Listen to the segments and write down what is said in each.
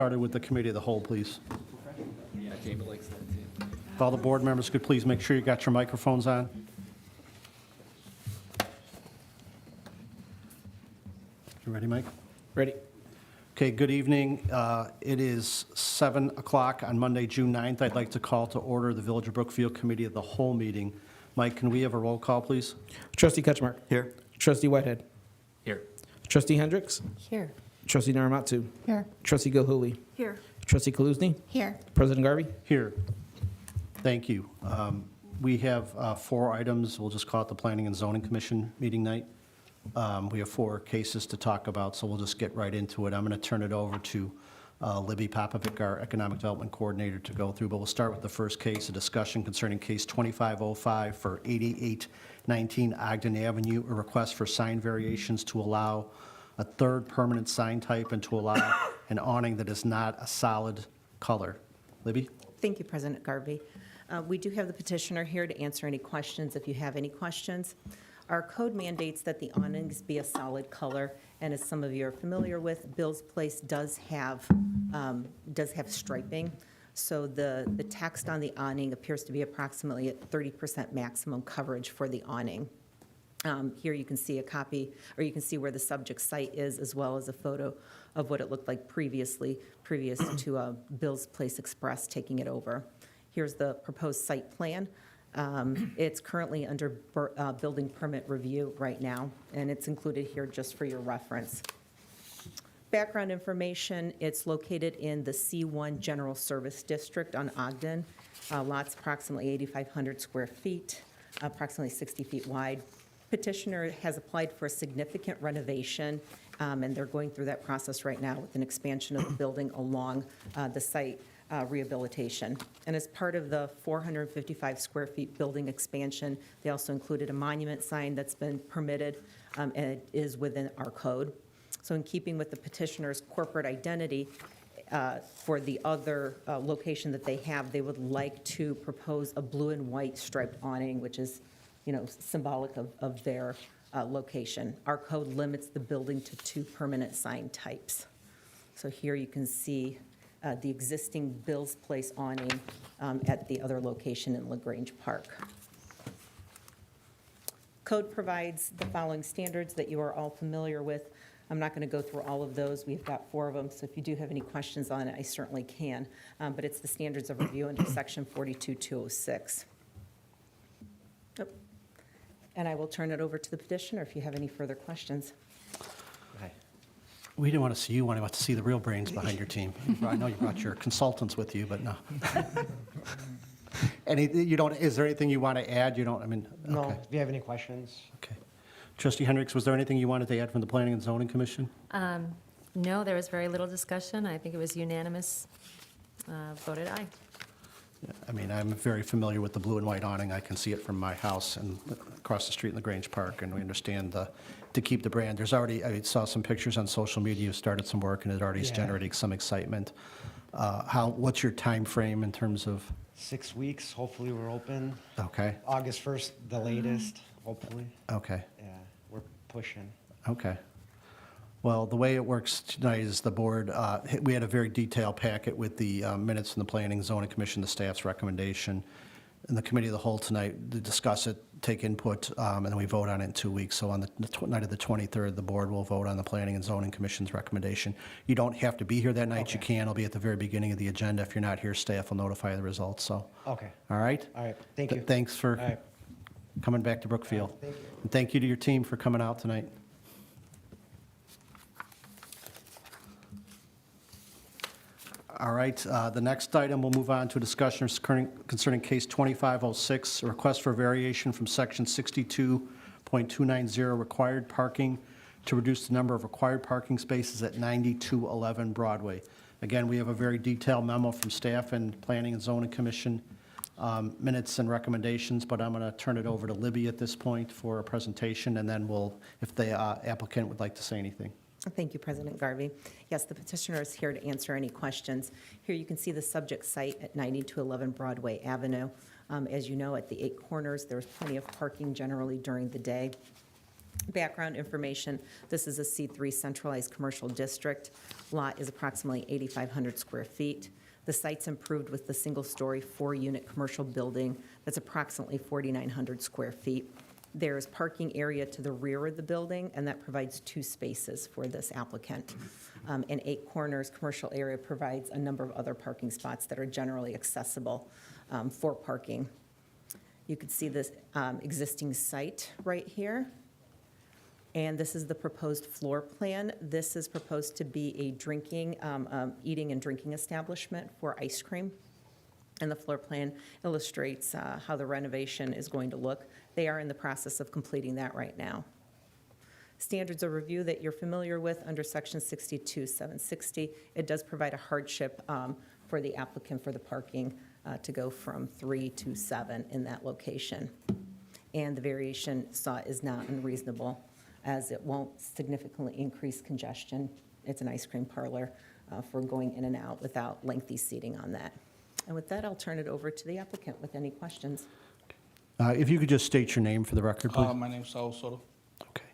Started with the committee of the whole, please. Yeah, Jamie likes that too. If all the board members could please make sure you got your microphones on. You ready, Mike? Ready? Okay, good evening. It is 7 o'clock on Monday, June 9th. I'd like to call to order the Village of Brookfield Committee of the Whole meeting. Mike, can we have a roll call, please? Trustee Ketchmark. Here. Trustee Whitehead. Here. Trustee Hendricks. Here. Trustee Naramatsu. Here. Trustee Gilhooly. Here. Trustee Kaluzny. Here. President Garvey. Here. Thank you. We have 4 items. We'll just call it the Planning and Zoning Commission meeting night. We have 4 cases to talk about, so we'll just get right into it. I'm going to turn it over to Libby Popovic, our Economic Development Coordinator, to go through, but we'll start with the first case, a discussion concerning case 2505 for 8819 Ogden Avenue, a request for sign variations to allow a third permanent sign type and to allow an awning that is not a solid color. Libby? Thank you, President Garvey. We do have the petitioner here to answer any questions if you have any questions. Our code mandates that the awnings be a solid color, and as some of you are familiar with, Bill's Place does have striping. So the text on the awning appears to be approximately at 30% maximum coverage for the awning. Here you can see a copy, or you can see where the subject site is, as well as a photo of what it looked like previous to Bill's Place Express taking it over. Here's the proposed site plan. It's currently under building permit review right now, and it's included here just for your reference. Background information, it's located in the C1 General Service District on Ogden. Lots approximately 8,500 square feet, approximately 60 feet wide. Petitioner has applied for a significant renovation, and they're going through that process right now with an expansion of the building along the site rehabilitation. And as part of the 455 square feet building expansion, they also included a monument sign that's been permitted, and it is within our code. So in keeping with the petitioner's corporate identity, for the other location that they have, they would like to propose a blue and white striped awning, which is, symbolic of their location. Our code limits the building to 2 permanent sign types. So here you can see the existing Bill's Place awning at the other location in LaGrange Park. Code provides the following standards that you are all familiar with. I'm not going to go through all of those. We've got 4 of them, so if you do have any questions on it, I certainly can. But it's the standards of review under section 42206. And I will turn it over to the petitioner if you have any further questions. We didn't want to see you, we wanted to see the real brains behind your team. I know you brought your consultants with you, but no. Is there anything you want to add? No, okay. if you have any questions. Okay. Trustee Hendricks, was there anything you wanted to add from the Planning and Zoning Commission? No, there was very little discussion. I think it was unanimous. Voted aye. Yeah, I'm very familiar with the blue and white awning. I can see it from my house and across the street in LaGrange Park, and we understand to keep the brand. There's already, I saw some pictures on social media. You started some work, and it already is generating some excitement. What's your time frame in terms of? 6 weeks, hopefully we're open. Okay. August 1st, the latest, hopefully. Okay. Yeah, we're pushing. Okay. Well, the way it works tonight is the board, we had a very detailed packet with the minutes from the Planning and Zoning Commission, the staff's recommendation, and the committee of the whole tonight to discuss it, take input, and then we vote on it in 2 weeks. So on the night of the 23rd, the board will vote on the Planning and Zoning Commission's recommendation. You don't have to be here that night. Okay. You can. It'll be at the very beginning of the agenda. If you're not here, staff will notify the results. So. Okay. All right? All right. Thank you. Thanks for coming back to Brookfield. Thank you. And thank you to your team for coming out tonight. All right, the next item, we'll move on to a discussion concerning case 2506, a request for variation from section 62.290 required parking to reduce the number of required parking spaces at 9211 Broadway. Again, we have a very detailed memo from staff and Planning and Zoning Commission minutes and recommendations, but I'm going to turn it over to Libby at this point for a presentation, and then if the applicant would like to say anything. Thank you, President Garvey. Yes, the petitioner is here to answer any questions. Here you can see the subject site at 9211 Broadway Avenue. As you know, at the 8 corners, there's plenty of parking generally during the day. Background information, this is a C3 centralized commercial district. Lot is approximately 8,500 square feet. The site's improved with the single-story, 4-unit commercial building that's approximately 4,900 square feet. There is parking area to the rear of the building, and that provides 2 spaces for this applicant. And 8 Corners commercial area provides a number of other parking spots that are generally accessible for parking. You can see this existing site right here. And this is the proposed floor plan. This is proposed to be a drinking, eating and drinking establishment for ice cream. And the floor plan illustrates how the renovation is going to look. They are in the process of completing that right now. Standards of review that you're familiar with under Section 62-760, it does provide a hardship for the applicant for the parking to go from 3 to 7 in that location. And the variation sought is not unreasonable, as it won't significantly increase congestion. It's an ice cream parlor for going in and out without lengthy seating on that. And with that, I'll turn it over to the applicant with any questions. If you could just state your name for the record, please. My name's Saul Soto. Okay.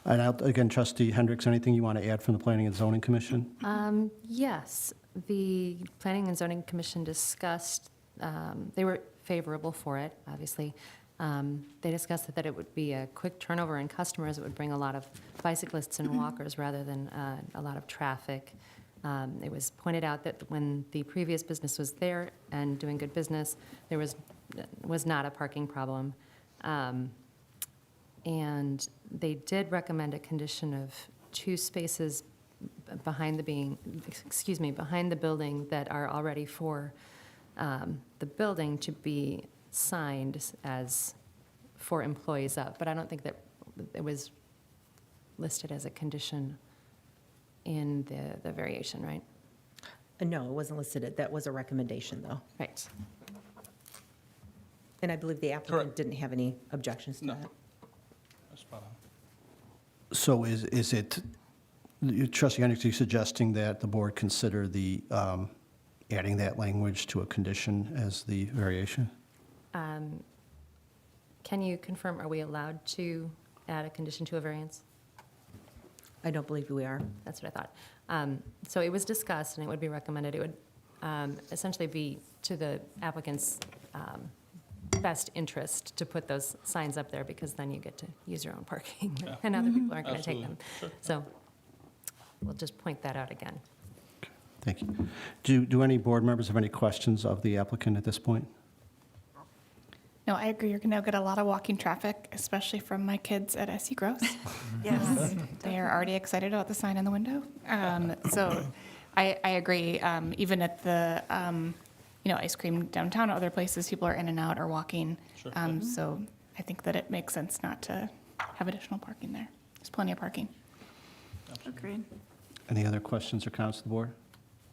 And again, Trustee Hendricks, anything you want to add from the Planning and Zoning Commission? Yes, the Planning and Zoning Commission discussed, they were favorable for it, obviously. They discussed that it would be a quick turnover in customers. It would bring a lot of bicyclists and walkers rather than a lot of traffic. It was pointed out that when the previous business was there and doing good business, there was not a parking problem. And they did recommend a condition of 2 spaces behind the building that are already for the building to be signed as for employees up, but I don't think that it was listed as a condition in the variation, right? No, it wasn't listed. That was a recommendation, though. Right. And I believe the applicant Correct. didn't have any objections to No. that. That's spot on. So is it, Trustee Hendricks, are you suggesting that the board consider the, adding that language to a condition as the variation? Can you confirm, are we allowed to add a condition to a variance? I don't believe we are. That's what I thought. So it was discussed, and it would be recommended, it would essentially be to the applicant's best interest to put those signs up there, because then you get to use your own parking, Yeah. and other people aren't going to take Absolutely. them. Sure. So we'll just point that out again. Thank you. Do any board members have any questions of the applicant at this point? No, I agree. You're going to get a lot of walking traffic, especially from my kids at SC Gross. Yes. They are already excited about the sign in the window. So I agree. Even at the, ice cream downtown or other places, people are in and out or walking. Sure. So I think that it makes sense not to have additional parking there. There's plenty of parking. Agreed. Any other questions or comments to the board?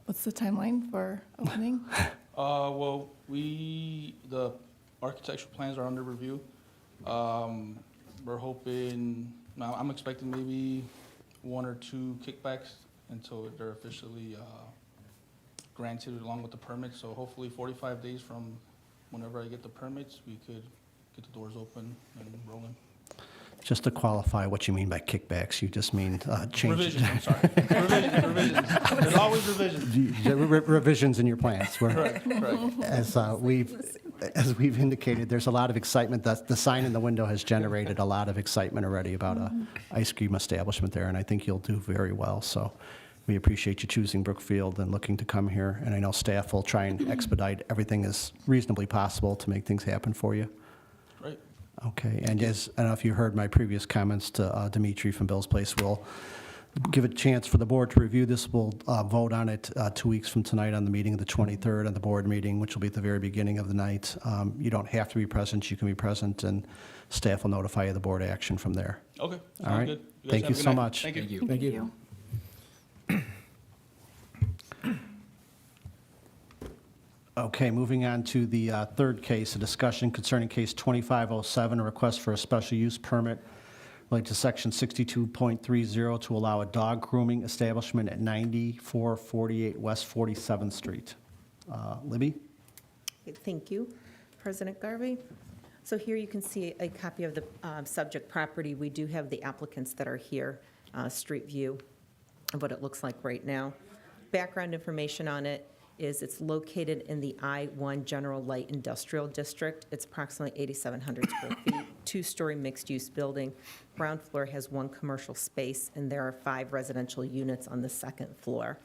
What's the timeline for opening? Well, the architectural plans are under review. We're hoping, I'm expecting maybe 1 or 2 kickbacks until they're officially granted along with the permits. So hopefully 45 days from whenever I get the permits, we could get the doors open and rolling. Just to qualify what you mean by kickbacks, you just mean changes. Revisions, I'm sorry. Revisions. There's always revisions. Revisions in your plans. Correct. As we've indicated, there's a lot of excitement. The sign in the window has generated a lot of excitement already about a ice cream establishment there, and I think you'll do very well. So we appreciate you choosing Brookfield and looking to come here. And I know staff will try and expedite everything as reasonably possible to make things happen for you. Right. Okay, and as, I don't know if you heard my previous comments to Dimitri from Bill's Place, we'll give a chance for the board to review this. We'll vote on it 2 weeks from tonight on the meeting of the 23rd, on the board meeting, which will be at the very beginning of the night. You don't have to be present, you can be present, and staff will notify you of the board action from there. Okay. All Sounds right. good. guys Thank have you a good so night. much. Thank you. Thank you. Thank you. Okay, moving on to the third case, a discussion concerning case 2507, a request for a special use permit related to section 62.30 to allow a dog grooming establishment at 9448 West 47th Street. Libby? Thank you, President Garvey. So here you can see a copy of the subject property. We do have the applicants that are here, street view of what it looks like right now. Background information on it is it's located in the I-1 General Light Industrial District. It's approximately 8,700 square feet, two-story mixed-use building. Ground floor has one commercial space, and there are 5 residential units on the second floor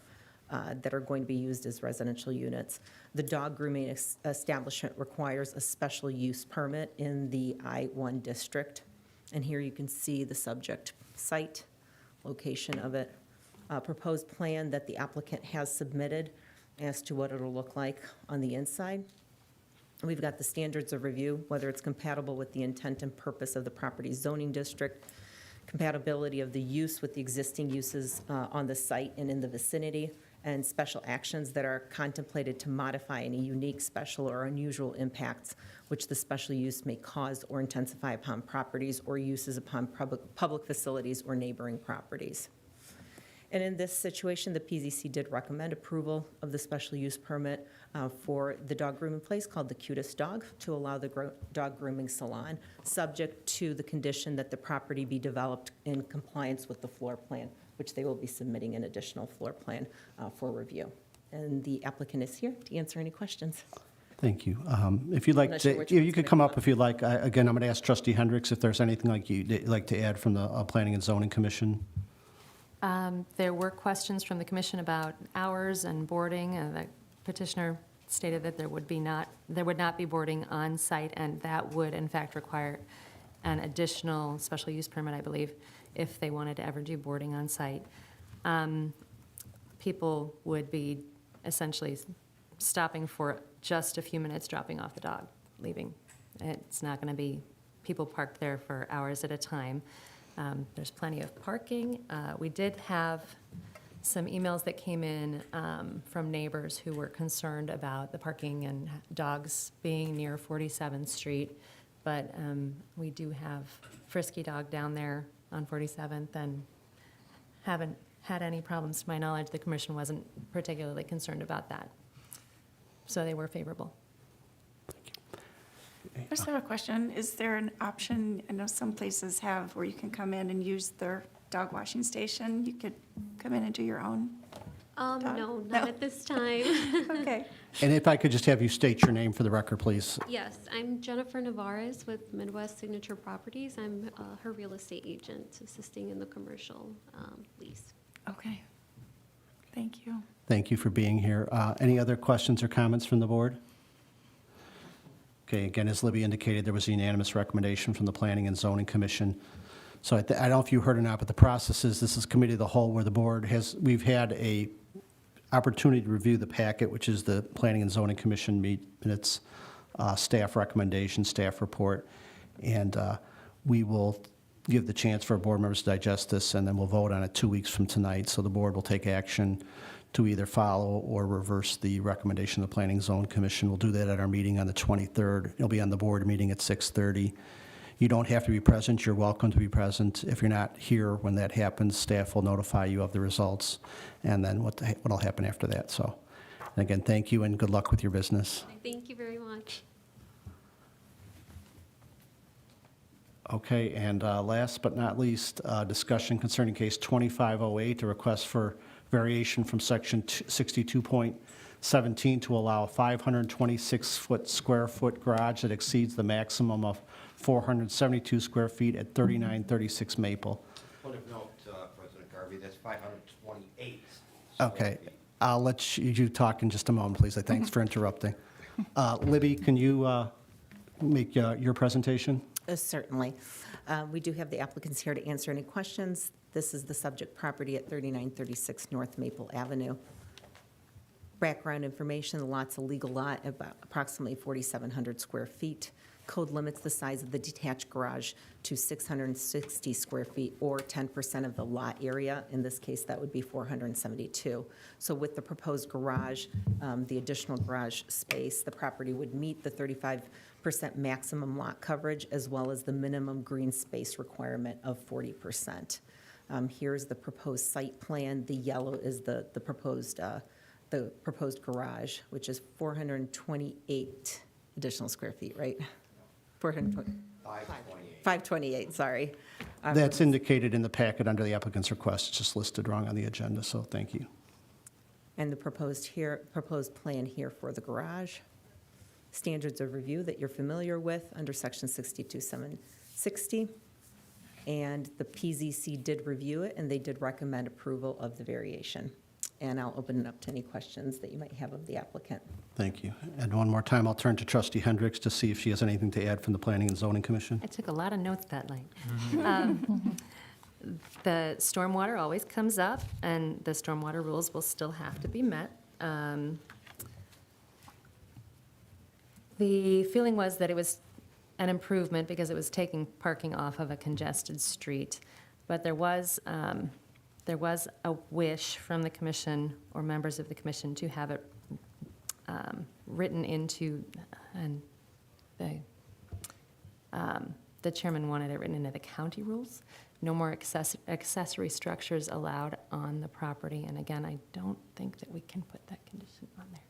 that are going to be used as residential units. The dog grooming establishment requires a special use permit in the I-1 district. And here you can see the subject site, location of it, proposed plan that the applicant has submitted as to what it'll look like on the inside. We've got the standards of review, whether it's compatible with the intent and purpose of the property zoning district, compatibility of the use with the existing uses on the site and in the vicinity, and special actions that are contemplated to modify any unique, special, or unusual impacts which the special use may cause or intensify upon properties or uses upon public facilities or neighboring properties. And in this situation, the PZC did recommend approval of the special use permit for the dog grooming place called The Cutest Dog to allow the dog grooming salon, subject to the condition that the property be developed in compliance with the floor plan, which they will be submitting an additional floor plan for review. And the applicant is here to answer any questions. Thank you. If you'd like not sure to, which you one's could gonna come come up up. if you'd like. Again, I'm going to ask Trustee Hendricks if there's anything like you'd like to add from the Planning and Zoning Commission. There were questions from the commission about hours and boarding, and the petitioner stated that there would not be boarding on site, and that would in fact require an additional special use permit, I believe, if they wanted to ever do boarding on site. People would be essentially stopping for just a few minutes, dropping off the dog, leaving. It's not going to be people parked there for hours at a time. There's plenty of parking. We did have some emails that came in from neighbors who were concerned about the parking and dogs being near 47th Street. But we do have Frisky Dog down there on 47th and haven't had any problems to my knowledge. The commission wasn't particularly concerned about that. So they were favorable. I just have a question. Is there an option, I know some places have, where you can come in and use their dog washing station? You could come in and do your own? No, No. not at this time. Okay. And if I could just have you state your name for the record, please. Yes, I'm Jennifer Navarez with Midwest Signature Properties. I'm her real estate agent, assisting in the commercial lease. Okay. Thank you. Thank you for being here. Any other questions or comments from the board? Okay, again, as Libby indicated, there was a unanimous recommendation from the Planning and Zoning Commission. So I don't know if you heard or not, but the process is, this is committee of the whole, where the board has, we've had a opportunity to review the packet, which is the Planning and Zoning Commission minutes, staff recommendation, staff report, and we will give the chance for board members to digest this, and then we'll vote on it 2 weeks from tonight. So the board will take action to either follow or reverse the recommendation of the Planning and Zoning Commission. We'll do that at our meeting on the 23rd. It'll be on the board meeting at 6:30. You don't have to be present. You're welcome to be present. If you're not here when that happens, staff will notify you of the results, and then what'll happen after that. So, and again, thank you and good luck with your business. Thank you very much. Okay, and last but not least, discussion concerning case 2508, a request for variation from section 62.17 to allow a 526 square foot garage that exceeds the maximum of 472 square feet at 3936 Maple. Point of note, President Garvey, that's 528 square Okay, feet. I'll let you talk in just a moment, please. Thanks for interrupting. Libby, can you make your presentation? Certainly. We do have the applicants here to answer any questions. This is the subject property at 3936 North Maple Avenue. Background information, the lot's a legal lot, about approximately 4,700 square feet. Code limits the size of the detached garage to 660 square feet, or 10% of the lot area. In this case, that would be 472. So with the proposed garage, the additional garage space, the property would meet the 35% maximum lot coverage, as well as the minimum green space requirement of 40%. Here's the proposed site plan. The yellow is the proposed garage, which is 428 additional square feet, right? 528, sorry. That's indicated in the packet under the applicant's request. It's just listed wrong on the agenda, so thank you. And the proposed plan here for the garage. Standards of review that you're familiar with under section 62760. And the PZC did review it, and they did recommend approval of the variation. And I'll open it up to any questions that you might have of the applicant. Thank you. And one more time, I'll turn to Trustee Hendricks to see if she has anything to add from the Planning and Zoning Commission. I took a lot of notes that night. The stormwater always comes up, and the stormwater rules will still have to be met. The feeling was that it was an improvement because it was taking parking off of a congested street, but there was a wish from the commission or members of the commission to have it written into, and the chairman wanted it written into the county rules. No more accessory structures allowed on the property. And again, I don't think that we can put that condition on there.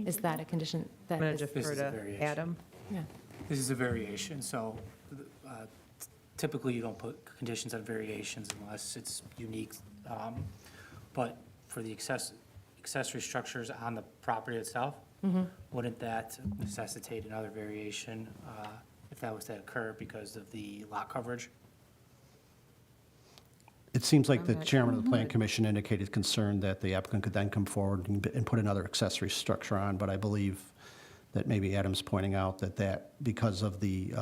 Is that a condition that I'm going is? to This defer is a to variation. Adam. Yeah. This is a variation, so typically you don't put conditions on variations unless it's unique. But for the accessory structures on the property itself, wouldn't that necessitate another variation if that was to occur because of the lot coverage? It seems like the chairman of the Plan Commission indicated concern that the applicant could then come forward and put another accessory structure on, but I believe that maybe Adam's pointing out that because of the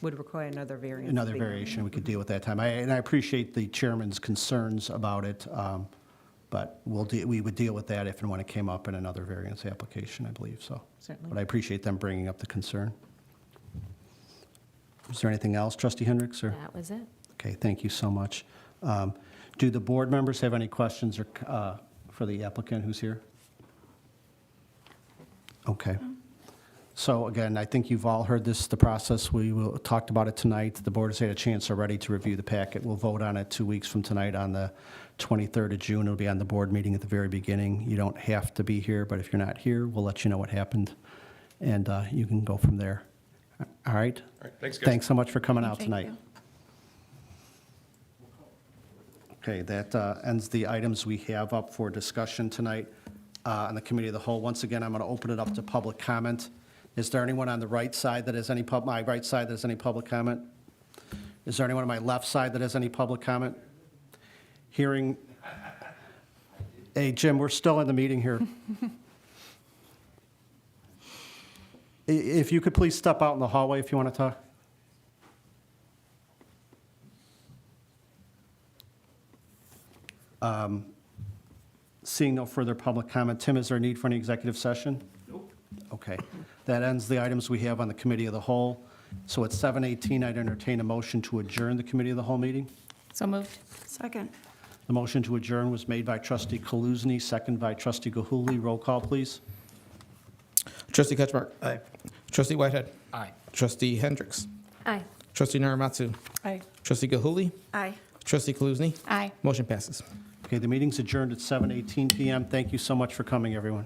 Would require another variance. another variation, we could deal with that time. And I appreciate the chairman's concerns about it, but we would deal with that if and when it came up in another variance application, I believe, so. Certainly. But I appreciate them bringing up the concern. Is there anything else, Trustee Hendricks, or? That was it. Okay, thank you so much. Do the board members have any questions or for the applicant who's here? Okay. So again, I think you've all heard the process. We talked about it tonight. The board has had a chance already to review the packet. We'll vote on it 2 weeks from tonight on the 23rd of June. It'll be on the board meeting at the very beginning. You don't have to be here, but if you're not here, we'll let you know what happened, and you can go from there. All right? All right, thanks, guys. Thanks so much for coming out Thank tonight. you. Okay, that ends the items we have up for discussion tonight on the Committee of the Whole. Once again, I'm going to open it up to public comment. Is there anyone on the right side that has my right side that has any public comment? Is there anyone on my left side that has any public comment? Hearing, hey, Jim, we're still in the meeting here. If you could please step out in the hallway if you want to talk. Seeing no further public comment, Tim, is there a need for any executive session? Nope. Okay. That ends the items we have on the Committee of the Whole. So at 7:18, I'd entertain a motion to adjourn the Committee of the Whole meeting. So moved. Second. The motion to adjourn was made by Trustee Kaluzny, second by Trustee Gahuli. Roll call, please. Trustee Ketchmark. Aye. Trustee Whitehead. Aye. Trustee Hendricks. Aye. Trustee Naramatsu. Aye. Trustee Gahuli. Aye. Trustee Kaluzny. Aye. Motion passes. Okay, the meeting's adjourned at 7:18 PM. Thank you so much for coming, everyone.